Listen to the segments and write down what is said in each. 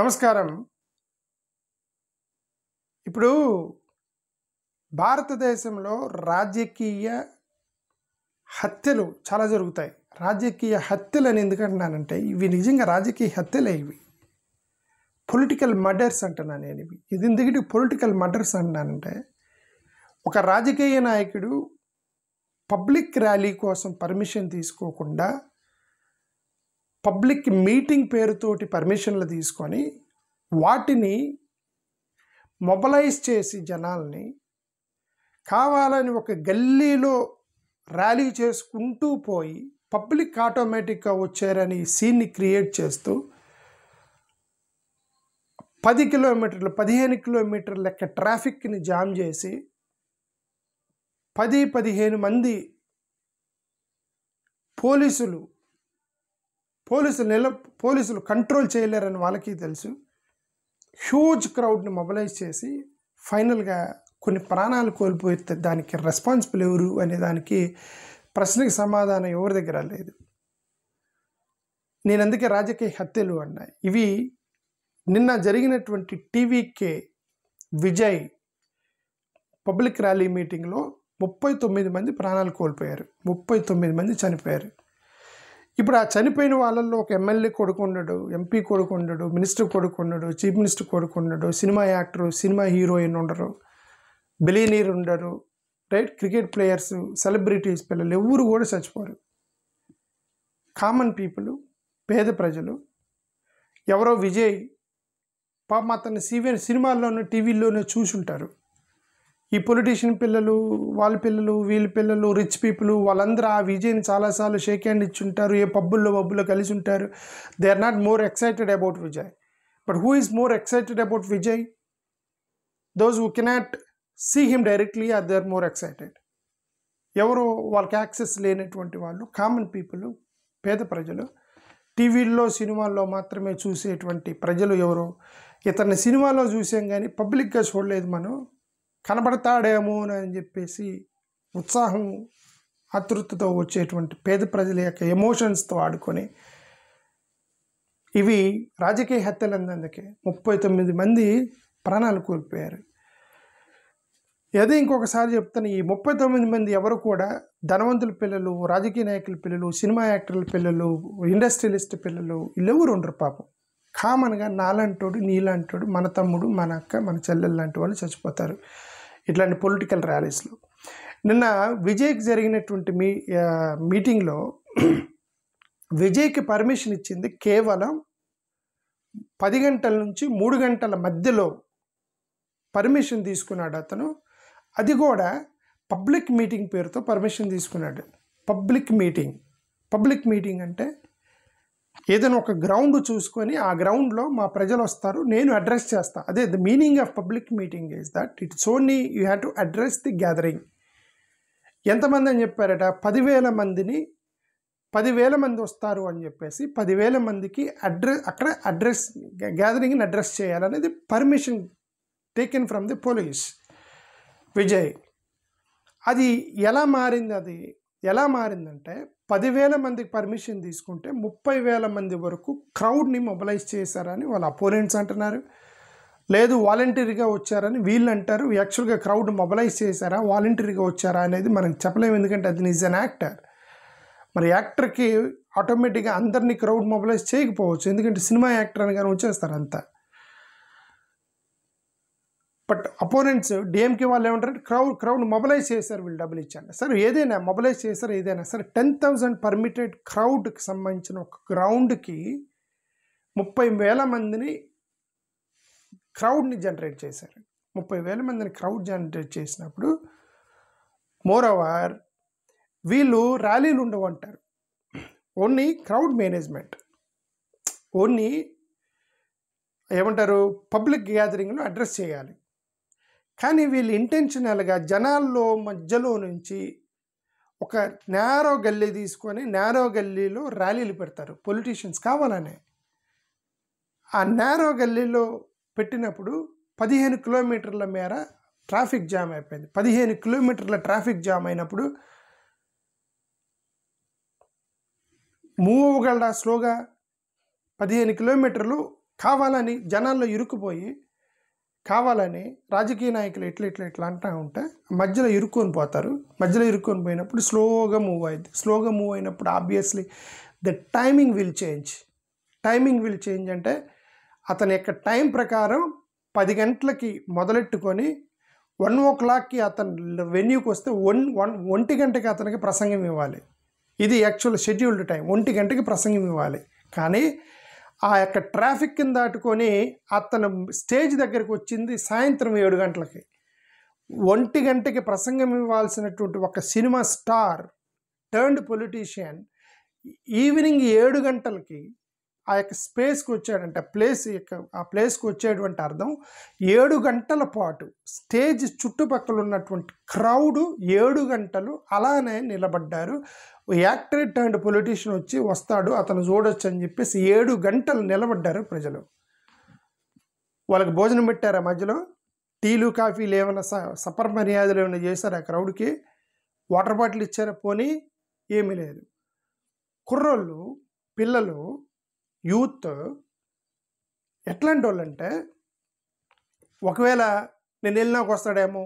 నమస్కారం. ఇప్పుడు భారతదేశంలో రాజకీయ హత్యలు చాలా జరుగుతాయి. రాజకీయ హత్యలని ఎందుకంటున్నానంటే ఇవి నిజంగా రాజకీయ హత్యలే ఇవి. పొలిటికల్ మర్డర్స్ అంటున్నాను నేను ఇవి. ఇది ఎందుకంటే పొలిటికల్ మర్డర్స్ అంటున్నానంటే ఒక రాజకీయ నాయకుడు పబ్లిక్ ర్యాలీ కోసం పర్మిషన్ తీసుకోకుండా పబ్లిక్ మీటింగ్ పేరుతోటి పర్మిషన్లు తీసుకొని వాటిని మొబలైజ్ చేసి జనాల్ని కావాలని ఒక గల్లీలో ర్యాలీ చేసుకుంటూ పోయి పబ్లిక్ ఆటోమేటిక్గా వచ్చారని సీన్ని క్రియేట్ చేస్తూ 10 కిలోమీటర్లు 15 కిలోమీటర్ల లెక్క ట్రాఫిక్ని జామ్ చేసి 10-15 మంది పోలీసులు కంట్రోల్ చేయలేరని వాళ్ళకి తెలుసు. హ్యూజ్ క్రౌడ్ని మొబలైజ్ చేసి ఫైనల్గా కొన్ని ప్రాణాలు కోల్పోతే దానికి రెస్పాన్సిబుల్ ఎవరు అనే దానికి ప్రశ్నకి సమాధానం ఎవరి దగ్గర లేదు. నేను అందుకే రాజకీయ హత్యలు అన్నా. ఇవి నిన్న జరిగినటువంటి టీవీకే విజయ్ పబ్లిక్ ర్యాలీ మీటింగ్లో 39 మంది ప్రాణాలు కోల్పోయారు, 39 మంది చనిపోయారు. ఇప్పుడు ఆ చనిపోయిన వాళ్ళల్లో ఒక ఎమ్మెల్యే కొడుకు ఉండడు, ఎంపీ కొడుకు ఉండడు, మినిస్టర్ కొడుకు ఉండడు, చీఫ్ మినిస్టర్ కొడుకు ఉండడు, సినిమా యాక్టరు, సినిమా హీరోయిన్ ఉండరు, బిలియనీర్ ఉండరు, రైట్, క్రికెట్ ప్లేయర్స్, సెలబ్రిటీస్ పిల్లలు ఎవరు కూడా చచ్చిపోరు. కామన్ పీపుల్, పేద ప్రజలు. ఎవరో విజయ్ పాపం అతన్ని సినిమాల్లోనూ టీవీల్లోనూ చూసుంటారు. ఈ పొలిటీషియన్ పిల్లలు, వాళ్ళ పిల్లలు, వీళ్ళ పిల్లలు, రిచ్ పీపుల్ వాళ్ళందరూ ఆ విజయ్ని చాలాసార్లు షేక్ హ్యాండ్ ఇచ్చుంటారు, ఏ పబ్బుల్లో కలిసి ఉంటారు. They are not more excited about Vijay. But who is more excited about Vijay? Those who cannot see him directly are they are more excited. ఎవరు వాళ్ళకి యాక్సెస్ లేనటువంటి వాళ్ళు, కామన్ పీపుల్, పేద ప్రజలు, టీవీల్లో సినిమాల్లో మాత్రమే చూసేటువంటి ప్రజలు ఎవరు? ఇతన్ని సినిమాలో చూసాం కానీ పబ్లిక్గా చూడలేదు, మనం కనబడతాడేమో అని చెప్పేసి ఉత్సాహం ఆతృతతో వచ్చేటువంటి పేద ప్రజల యొక్క ఎమోషన్స్తో ఆడుకొని ఇవి రాజకీయ హత్యలు అన్నందుకే 39 మంది ప్రాణాలు కోల్పోయారు. అదే ఇంకొకసారి చెప్తాను, ఈ 39 మంది ఎవరు కూడా ధనవంతుల పిల్లలు, రాజకీయ నాయకుల పిల్లలు, సినిమా యాక్టర్ల పిల్లలు, ఇండస్ట్రియలిస్ట్ పిల్లలు వీళ్ళెవరు ఉండరు. పాపం కామన్గా నాలాంటోడు, నీలాంటోడు, మన తమ్ముడు, మన అక్క, మన చెల్లెలు లాంటి వాళ్ళు చచ్చిపోతారు ఇట్లాంటి పొలిటికల్ ర్యాలీస్లో. నిన్న విజయ్కి జరిగినటువంటి మీటింగ్లో విజయ్కి పర్మిషన్ ఇచ్చింది కేవలం 10 గంటల నుంచి 3 గంటల మధ్యలో పర్మిషన్ తీసుకున్నాడు అతను. అది కూడా పబ్లిక్ మీటింగ్ పేరుతో పర్మిషన్ తీసుకున్నాడు. పబ్లిక్ మీటింగ్ అంటే ఏదైనా ఒక గ్రౌండ్ చూసుకొని ఆ గ్రౌండ్లో మా ప్రజలు వస్తారు, నేను అడ్రస్ చేస్తాను. అదే the meaning of public meeting is that it's only you have to address the gathering. ఎంతమంది అని చెప్పారట? 10,000 మంది వస్తారు అని చెప్పేసి 10,000 మందికి గ్యాదరింగ్ని అడ్రస్ చేయాలనేది permission taken from the police. Vijay అది ఎలా మారిందంటే 10,000 మందికి పర్మిషన్ తీసుకుంటే 30,000 మంది వరకు క్రౌడ్ని మొబలైజ్ చేశారని వాళ్ళ అపోనెంట్స్ అంటున్నారు. లేదు వాలంటరీగా వచ్చారని వీళ్ళు అంటారు. యాక్చువల్గా క్రౌడ్ మొబలైజ్ చేశారా, వాలంటరీగా వచ్చారా అనేది మనం చెప్పలేము, ఎందుకంటే అది ఈజ్ అన్ యాక్టర్. మరి యాక్టర్కి ఆటోమేటిక్గా అందరినీ క్రౌడ్ మొబలైజ్ చేయకపోవచ్చు, ఎందుకంటే సినిమా యాక్టర్ అని కానీ వచ్చేస్తారు అంతా. బట్ అపోనెంట్స్ డిఎంకే వాళ్ళు ఏమంటారు? క్రౌడ్ మొబలైజ్ చేశారు, వీళ్ళు డబ్బులు ఇచ్చారు. సరే ఏదైనా మొబలైజ్ చేశారు, ఏదైనా సరే 10,000 పర్మిటెడ్ క్రౌడ్కి సంబంధించిన ఒక గ్రౌండ్కి 30,000 మందిని క్రౌడ్ని జనరేట్ చేశారు. 30,000 మందిని క్రౌడ్ జనరేట్ చేసినప్పుడు మోర్ ఓవర్ వీళ్ళు ర్యాలీలు ఉండవు అంటారు. ఓన్లీ క్రౌడ్ మేనేజ్మెంట్, ఓన్లీ ఏమంటారు పబ్లిక్ గ్యాదరింగ్లో అడ్రస్ చేయాలి. కానీ వీళ్ళు ఇంటెన్షనల్గా జనాల్లో మధ్యలో నుంచి ఒక నేరో గల్లీ తీసుకొని నేరో గల్లీలో ర్యాలీలు పెడతారు పొలిటీషియన్స్ కావాలనే. ఆ నేరో గల్లీలో పెట్టినప్పుడు 15 కిలోమీటర్ల మేర ట్రాఫిక్ జామ్ అయిపోయింది. 15 కిలోమీటర్ల ట్రాఫిక్ జామ్ అయినప్పుడు మూవ్ అవ్వగలరా స్లోగా? 15 కిలోమీటర్లు కావాలని జనాల్లో ఇరుక్కుపోయి కావాలని రాజకీయ నాయకులు ఇట్లా అంటూ ఉంటే మధ్యలో ఇరుక్కొని పోతారు. మధ్యలో ఇరుక్కొని పోయినప్పుడు స్లోగా మూవ్ అయింది. స్లోగా మూవ్ అయినప్పుడు obviously the timing will change. Timing will change అంటే అతని యొక్క టైం ప్రకారం 10 గంటలకి మొదలెట్టుకొని 1 o'clockకి అతను వెన్యూకి వస్తే 1 గంటకి అతనికి ప్రసంగం ఇవ్వాలి. ఇది యాక్చువల్ షెడ్యూల్డ్ టైం. 1 గంటకి ప్రసంగం ఇవ్వాలి. కానీ ఆ యొక్క ట్రాఫిక్ కింద దాటుకొని అతను స్టేజ్ దగ్గరికి వచ్చింది సాయంత్రం 7 గంటలకి. 1 గంటకి ప్రసంగం ఇవ్వాల్సినటువంటి ఒక cinema star turned politician evening 7 గంటలకి ఆ యొక్క స్పేస్కి వచ్చాడంటే ఆ ప్లేస్కి వచ్చేటువంటి అర్థం 7 గంటల పాటు స్టేజ్ చుట్టుపక్కల ఉన్నటువంటి క్రౌడు 7 గంటలు అలానే నిలబడ్డారు. యాక్టర్ టర్న్డ్ పొలిటీషియన్ వస్తాడు అతను చూడొచ్చు అని చెప్పేసి 7 గంటలు నిలబడ్డారు ప్రజలు. వాళ్ళకి భోజనం పెట్టారా? మధ్యలో టీలు కాఫీలు ఏమైనా సపర్ మర్యాదలు ఏమైనా చేశారు? ఆ క్రౌడ్కి వాటర్ బాటిల్ ఇచ్చారా? పోనీ ఏమీ లేదు. కుర్రోళ్ళు, పిల్లలు, యూత్ ఎట్లాంటి వాళ్ళు అంటే ఒకవేళ నేను వెళ్ళినాక వస్తాడేమో,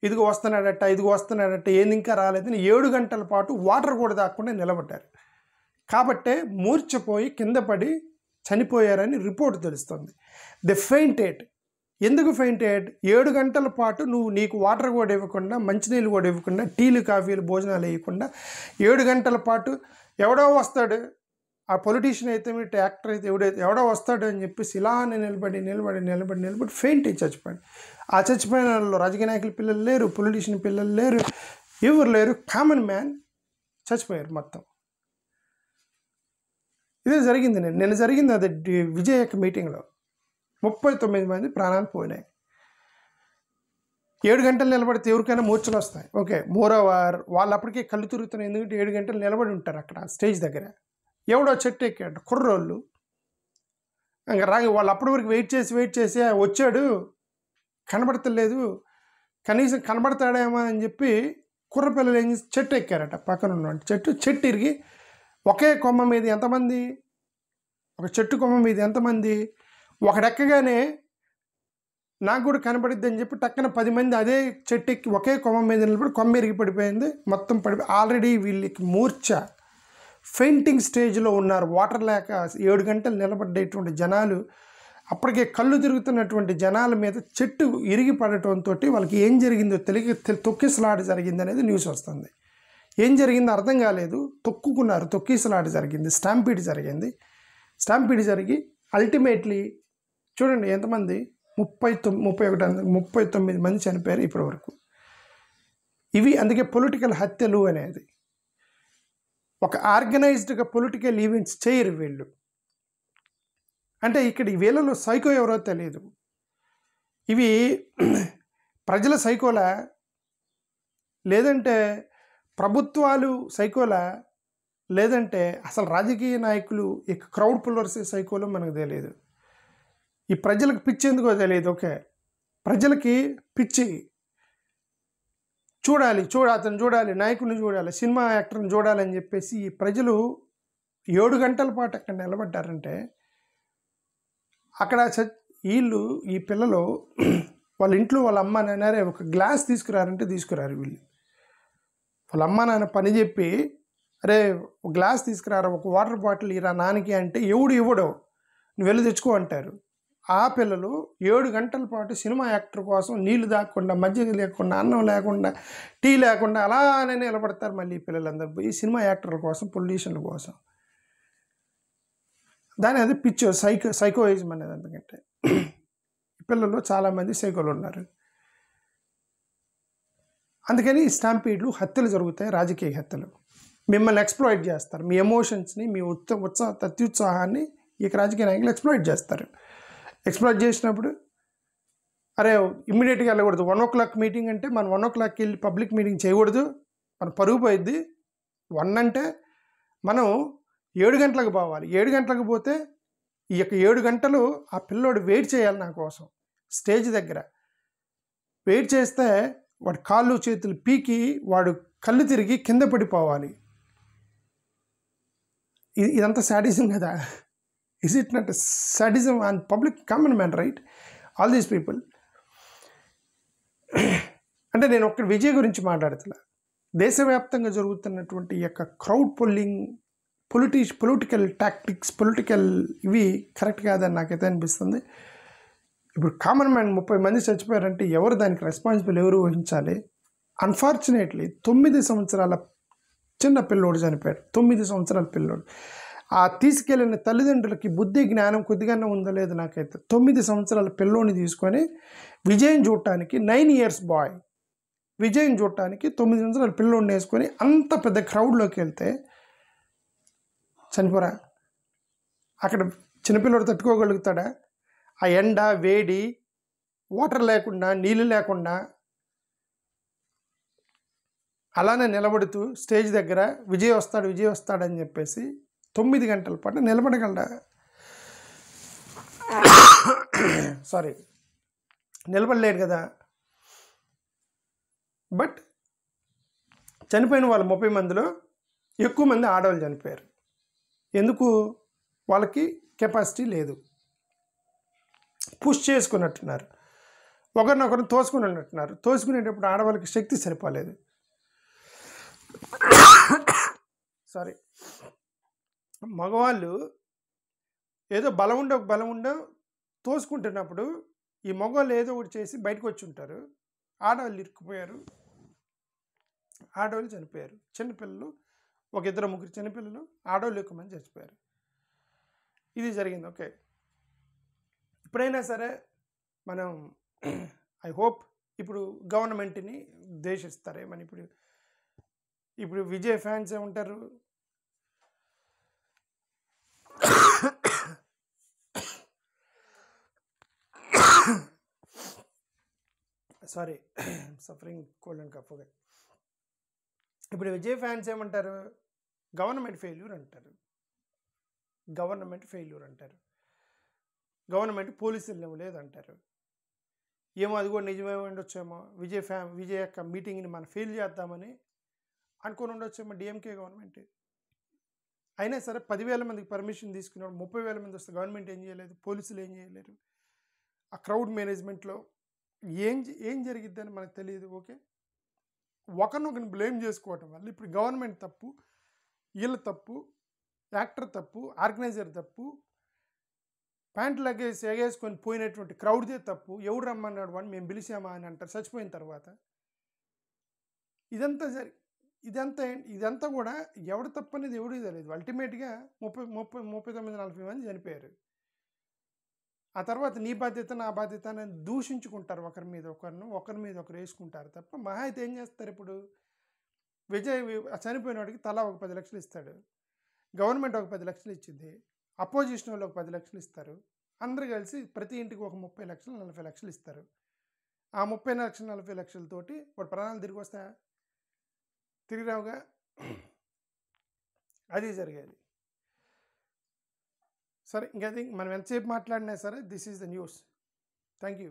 ఇదిగో వస్తున్నాడట ఏంది ఇంకా రాలేదని 7 గంటల పాటు వాటర్ కూడా తాగకుండా నిలబడ్డారు. కాబట్టే మూర్ఛపోయి కింద పడి చనిపోయారని రిపోర్ట్ తెలుస్తుంది. The fainted. ఎందుకు ఫెయింటెడ్? 7 గంటల పాటు నీకు వాటర్ కూడా ఇవ్వకుండా, మంచినీళ్ళు కూడా ఇవ్వకుండా, టీలు కాఫీలు భోజనాలు వేయకుండా 7 గంటల పాటు ఎవడో వస్తాడు, ఆ పొలిటీషియన్ అయితే యాక్టర్ అయితే ఎవడో వస్తాడు అని చెప్పేసి ఇలానే నిలబడి ఫెయింట్ అయ్యి చచ్చిపోయాడు. ఆ చచ్చిపోయిన వాళ్ళు రాజకీయ నాయకుల పిల్లలు లేరు, పొలిటీషియన్ పిల్లలు లేరు, ఎవరు లేరు, కామన్ మ్యాన్ చచ్చిపోయారు మొత్తం. ఇదే జరిగింది. నిన్న జరిగింది అది విజయ్ యొక్క మీటింగ్లో 39 మంది ప్రాణాలు పోయినాయి. 7 గంటలు నిలబడితే ఎవరికైనా మూర్ఛలు వస్తాయి. ఓకే, మోరోవర్ వాళ్ళు అప్పటికే కళ్ళు తిరుగుతున్నాయి. ఎందుకంటే 7 గంటలు నిలబడి ఉంటారు అక్కడ స్టేజ్ దగ్గర. ఎవడో చెట్టు ఎక్కాడు కుర్రోళ్ళు. ఇంకా వాళ్ళు అప్పటి వరకు వెయిట్ చేసి వచ్చాడు, కనబడతలేదు, కనీసం కనబడతాడేమో అని చెప్పి కుర్రపిల్లలు ఏం చేసి చెట్టు ఎక్కారట. పక్కన ఉన్న చెట్టు ఇరిగి ఒకే కొమ్మ మీద ఎంతమంది, ఒక చెట్టు కొమ్మ మీద ఎంతమంది, ఒకడెక్కగానే నాకు కూడా కనబడిద్ది అని చెప్పి టక్కన 10 మంది అదే చెట్టు ఎక్కి ఒకే కొమ్మ మీద నిలబడి కొమ్మ ఇరిగి పడిపోయింది. మొత్తం ఆల్రెడీ వీళ్ళకి మూర్ఛ ఫెయింటింగ్ స్టేజ్లో ఉన్నారు. వాటర్ లేక 7 గంటలు నిలబడ్డేటువంటి జనాలు, అప్పటికే కళ్ళు తిరుగుతున్నటువంటి జనాల మీద చెట్టు ఇరిగి పడటంతో వాళ్ళకి ఏం జరిగిందో తెలియక తొక్కిసలాట జరిగింది అనేది న్యూస్ వస్తుంది. ఏం జరిగిందో అర్థం కాలేదు, తొక్కుకున్నారు, తొక్కిసలాట జరిగింది, స్టాంపీడ్ జరిగి అల్టిమేట్లీ చూడండి ఎంతమంది, 39 మంది చనిపోయారు ఇప్పటి వరకు. ఇవి అందుకే పొలిటికల్ హత్యలు అనేది. ఒక ఆర్గనైజ్డ్గా పొలిటికల్ ఈవెంట్స్ చేయరు వీళ్ళు. అంటే ఇక్కడ వీళ్ళలో సైకో ఎవరో తెలియదు. ఇవి ప్రజల సైకోలా, లేదంటే ప్రభుత్వాలు సైకోలా, లేదంటే అసలు రాజకీయ నాయకులు క్రౌడ్ పుల్లర్స్ సైకోలో మనకు తెలియదు. ఈ ప్రజలకు పిచ్చి ఎందుకో తెలియదు. ఓకే, ప్రజలకి పిచ్చి అతను చూడాలి, నాయకుడిని చూడాలి, సినిమా యాక్టర్ని చూడాలని చెప్పేసి ఈ ప్రజలు 7 గంటల పాటు అక్కడ నిలబడ్డారంటే అక్కడ ఈ పిల్లలు వాళ్ళ ఇంట్లో వాళ్ళ అమ్మ నాన్నరే ఒక గ్లాస్ తీసుకురారంటే తీసుకురారు. వీళ్ళు వాళ్ళ అమ్మ నాన్న పని చెప్పి అరే ఒక గ్లాస్ తీసుకురారా, ఒక వాటర్ బాటిల్ ఇరా నాన్నకి అంటే ఇవ్వడు, నువ్వు వెళ్ళి తెచ్చుకో అంటారు. ఆ పిల్లలు 7 గంటల పాటు సినిమా యాక్టర్ కోసం నీళ్లు తాగకుండా, మజ్జిగ లేకుండా, అన్నం లేకుండా, టీ లేకుండా అలానే నిలబడతారు. మళ్ళీ ఈ పిల్లలందరూ పోయి సినిమా యాక్టర్ల కోసం, పొలిటీషియన్ల కోసం. అది పిచ్చో సైకోయిజం అనేది. ఎందుకంటే పిల్లల్లో చాలామంది సైకోలు ఉన్నారు. అందుకని స్టాంపీడ్లు, హత్యలు జరుగుతాయి, రాజకీయ హత్యలు. మిమ్మల్ని ఎక్స్ప్లాయిట్ చేస్తారు, మీ ఎమోషన్స్ని, మీ అత్యుత్సాహాన్ని ఈ రాజకీయ నాయకులు ఎక్స్ప్లాయిట్ చేస్తారు. ఎక్స్ప్లాయిట్ చేసినప్పుడు అరే ఇమ్మీడియట్గా వెళ్ళకూడదు. 1 o'clock మీటింగ్ అంటే మనం 1 o'clockకి వెళ్ళి పబ్లిక్ మీటింగ్ చేయకూడదు, మన పరుగు పోయిద్ది. 1 అంటే మనం 7 గంటలకు పోవాలి. 7 గంటలకు పోతే ఈ యొక్క 7 గంటలు ఆ పిల్లోడు వెయిట్ చేయాలి నా కోసం స్టేజ్ దగ్గర. వెయిట్ చేస్తే వాడు కాళ్ళు చేతులు పీకి వాడు కళ్ళు తిరిగి కింద పడిపోవాలి. ఇదంతా శాడిజం కదా. Is it not a sadism and public common man, right? All these people. అంటే నేను ఒక్క విజయ్ గురించి మాట్లాడుతున్నా. దేశవ్యాప్తంగా జరుగుతున్నటువంటి యొక్క crowd pulling, political tactics, political ఇవి కరెక్ట్ కాదని నాకైతే అనిపిస్తుంది. ఇప్పుడు కామన్ మ్యాన్ 30 మంది చచ్చిపోయారంటే ఎవరు దానికి రెస్పాన్సిబుల్, ఎవరు వహించాలి? అన్ఫార్చునేట్లీ 9 సంవత్సరాల చిన్న పిల్లోడు చనిపోయాడు. 9 సంవత్సరాల పిల్లోడు. ఆ తీసుకెళ్ళిన తల్లిదండ్రులకి బుద్ధి జ్ఞానం కొద్దిగానే ఉందో లేదు నాకైతే. 9 సంవత్సరాల పిల్లోని తీసుకొని విజయం చూడటానికి 9 years బాయ్ విజయం చూడటానికి 9 సంవత్సరాల పిల్లోడిని వేసుకొని అంత పెద్ద క్రౌడ్లోకి వెళ్తే చనిపోరా? అక్కడ చిన్నపిల్లడు తట్టుకోగలుగుతాడా? ఆ ఎండ, వేడి, వాటర్ లేకుండా, నీళ్ళు లేకుండా అలానే నిలబడుతూ స్టేజ్ దగ్గర విజయ్ వస్తాడని చెప్పేసి 9 గంటల పాటు నిలబడగలడా? సారీ, నిలబడలేడు కదా. బట్ చనిపోయిన వాళ్ళు 30 మందిలో ఎక్కువ మంది ఆడవాళ్ళు చనిపోయారు. ఎందుకు? వాళ్ళకి కెపాసిటీ లేదు, పుష్ చేసుకున్నట్టున్నారు, ఒకరినొకరు తోసుకుని ఉన్నట్టున్నారు. తోసుకునేటప్పుడు ఆడవాళ్ళకి శక్తి సరిపోలేదు. సారీ, మగవాళ్ళు ఏదో బలం ఉండో తోసుకుంటున్నప్పుడు ఈ మగవాళ్ళు ఏదో ఒకటి చేసి బయటకు వచ్చి ఉంటారు. ఆడవాళ్ళు ఇరుక్కుపోయారు, ఆడవాళ్ళు చనిపోయారు. చిన్నపిల్లలు 1-2-3 చిన్నపిల్లలు, ఆడవాళ్ళు ఎక్కువ మంది చచ్చిపోయారు. ఇది జరిగింది. ఓకే, ఇప్పుడైనా సరే మనం ఐ హోప్ ఇప్పుడు గవర్నమెంట్ని ద్వేషిస్తారేమని. ఇప్పుడు విజయ్ ఫ్యాన్స్ ఏమంటారు? Sorry, suffering cold and cough. ఇప్పుడు విజయ్ ఫ్యాన్స్ ఏమంటారు? గవర్నమెంట్ ఫెయిల్యూర్ అంటారు. గవర్నమెంట్ పోలీసులు ఇవ్వలేదు అంటారు. ఏమో అది కూడా నిజమే ఉండొచ్చేమో. విజయ్ యొక్క మీటింగ్ని మనం ఫెయిల్ చేద్దామని అనుకుని ఉండొచ్చేమో డిఎంకే గవర్నమెంట్. అయినా సరే 10,000 మందికి పర్మిషన్ తీసుకున్నాడు, 30,000 మంది వస్తే గవర్నమెంట్ ఏం చేయలేదు, పోలీసులు ఏం చేయలేరు. ఆ క్రౌడ్ మేనేజ్మెంట్లో ఏం జరిగిద్దని మనకు తెలియదు. ఓకే, ఒకరినొకరిని బ్లేమ్ చేసుకోవటం వల్ల ఇప్పుడు గవర్నమెంట్ తప్పు, వీళ్ళ తప్పు, యాక్టర్ తప్పు, ఆర్గనైజర్ తప్పు, ప్యాంట్లు ఎగేసుకొని పోయినటువంటి క్రౌడ్దే తప్పు. ఎవడు రమ్మన్నాడు వాడిని, మేము పిలిచామా అని అంటారు చచ్చిపోయిన తర్వాత. ఇదంతా కూడా ఎవడు తప్పు అనేది ఎవడికి తెలియదు. అల్టిమేట్గా 39-40 మంది చనిపోయారు. ఆ తర్వాత నీ బాధ్యత నా బాధ్యత అని దూషించుకుంటారు, ఒకరి మీద ఒకరు వేసుకుంటారు తప్ప. మహా అయితే ఏం చేస్తారు? ఇప్పుడు విజయ్ చనిపోయిన వాడికి తలా ఒక 10 లక్షలు ఇస్తాడు, గవర్నమెంట్ ఒక 10 లక్షలు ఇచ్చింది, అపోజిషన్ వాళ్ళు ఒక 10 లక్షలు ఇస్తారు. అందరూ కలిసి ప్రతి ఇంటికి ఒక 30 లక్షలు 40 లక్షలు ఇస్తారు. ఆ 30 లక్షలు 40 లక్షలతోటి వాడు ప్రాణాలు తిరిగి రావుగా. అది జరిగేది. సరే, ఇంకా మనం ఎంతసేపు మాట్లాడినా సరే this is the news. Thank you.